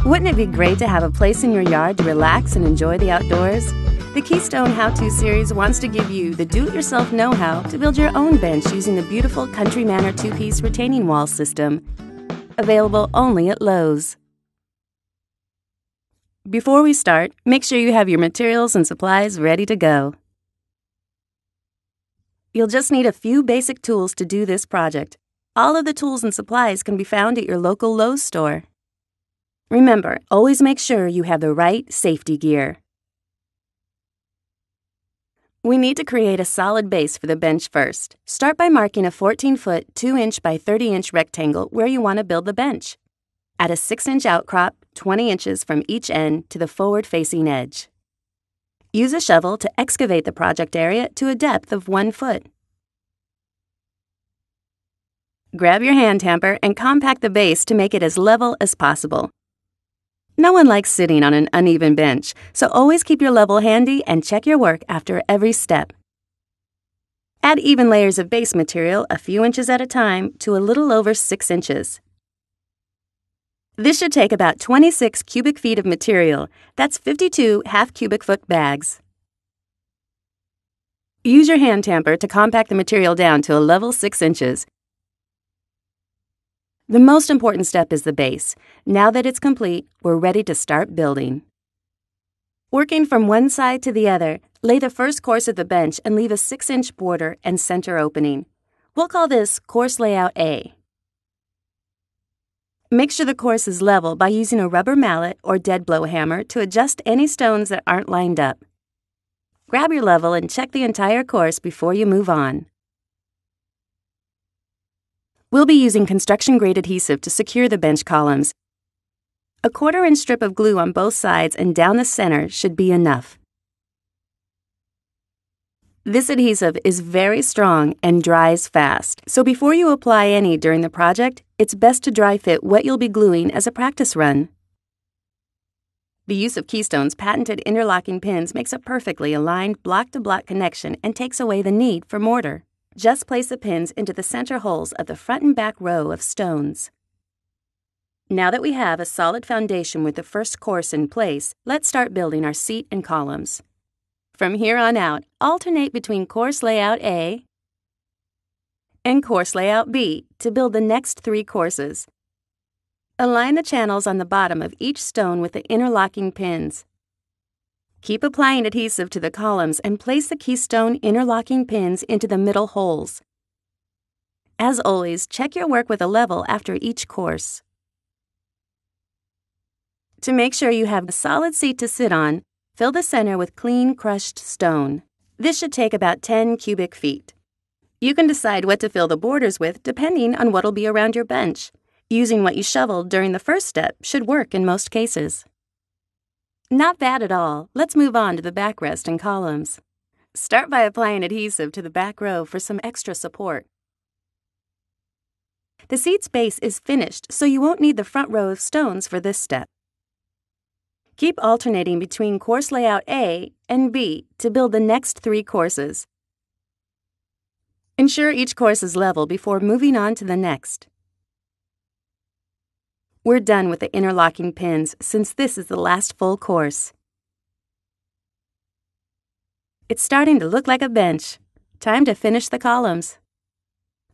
Wouldn't it be great to have a place in your yard to relax and enjoy the outdoors? The Keystone How-To series wants to give you the do-it-yourself know-how to build your own bench using the beautiful Country Manor 2-piece retaining wall system. Available only at Lowe's. Before we start, make sure you have your materials and supplies ready to go. You'll just need a few basic tools to do this project. All of the tools and supplies can be found at your local Lowe's store. Remember, always make sure you have the right safety gear. We need to create a solid base for the bench first. Start by marking a 14-foot, 2-inch by 30-inch rectangle where you want to build the bench. Add a 6-inch outcrop, 20 inches from each end to the forward-facing edge. Use a shovel to excavate the project area to a depth of 1 foot. Grab your hand tamper and compact the base to make it as level as possible. No one likes sitting on an uneven bench, so always keep your level handy and check your work after every step. Add even layers of base material a few inches at a time to a little over 6 inches. This should take about 26 cubic feet of material. That's 52 half-cubic foot bags. Use your hand tamper to compact the material down to a level 6 inches. The most important step is the base. Now that it's complete, we're ready to start building. Working from one side to the other, lay the first course of the bench and leave a 6-inch border and center opening. We'll call this course layout A. Make sure the course is level by using a rubber mallet or dead blow hammer to adjust any stones that aren't lined up. Grab your level and check the entire course before you move on. We'll be using construction-grade adhesive to secure the bench columns. A 1/4-inch strip of glue on both sides and down the center should be enough. This adhesive is very strong and dries fast, so before you apply any during the project, it's best to dry fit what you'll be gluing as a practice run. The use of Keystone's patented interlocking pins makes a perfectly aligned block-to-block connection and takes away the need for mortar. Just place the pins into the center holes of the front and back row of stones. Now that we have a solid foundation with the first course in place, let's start building our seat and columns. From here on out, alternate between course layout A and course layout B to build the next 3 courses. Align the channels on the bottom of each stone with the interlocking pins. Keep applying adhesive to the columns and place the Keystone interlocking pins into the middle holes. As always, check your work with a level after each course. To make sure you have a solid seat to sit on, fill the center with clean crushed stone. This should take about 10 cubic feet. You can decide what to fill the borders with depending on what'll be around your bench. Using what you shoveled during the first step should work in most cases. Not bad at all. Let's move on to the backrest and columns. Start by applying adhesive to the back row for some extra support. The seat's base is finished, so you won't need the front row of stones for this step. Keep alternating between course layout A and B to build the next 3 courses. Ensure each course is level before moving on to the next. We're done with the interlocking pins since this is the last full course. It's starting to look like a bench. Time to finish the columns.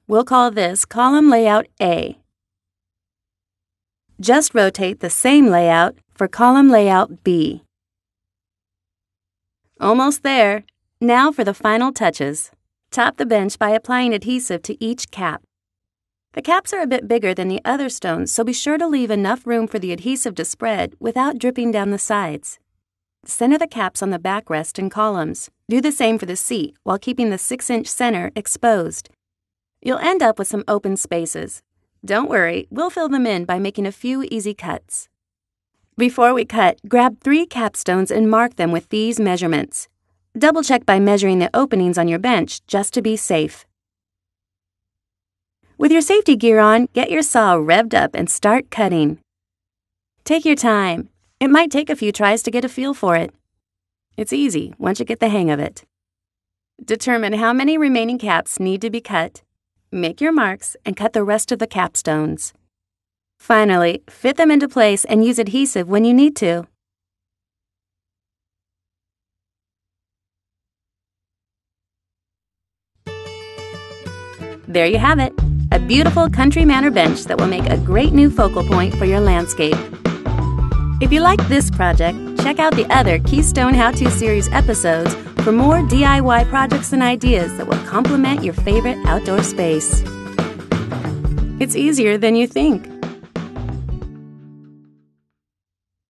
We'll call this column layout A. Just rotate the same layout for column layout B. Almost there. Now for the final touches. Top the bench by applying adhesive to each cap. The caps are a bit bigger than the other stones, so be sure to leave enough room for the adhesive to spread without dripping down the sides. Center the caps on the backrest and columns. Do the same for the seat while keeping the 6-inch center exposed. You'll end up with some open spaces. Don't worry, we'll fill them in by making a few easy cuts. Before we cut, grab 3 capstones and mark them with these measurements. Double-check by measuring the openings on your bench just to be safe. With your safety gear on, get your saw revved up and start cutting. Take your time. It might take a few tries to get a feel for it. It's easy once you get the hang of it. Determine how many remaining caps need to be cut. Make your marks and cut the rest of the capstones. Finally, fit them into place and use adhesive when you need to. There you have it, a beautiful country manor bench that will make a great new focal point for your landscape. If you like this project, check out the other Keystone How-To Series episodes for more DIY projects and ideas that will complement your favorite outdoor space. It's easier than you think.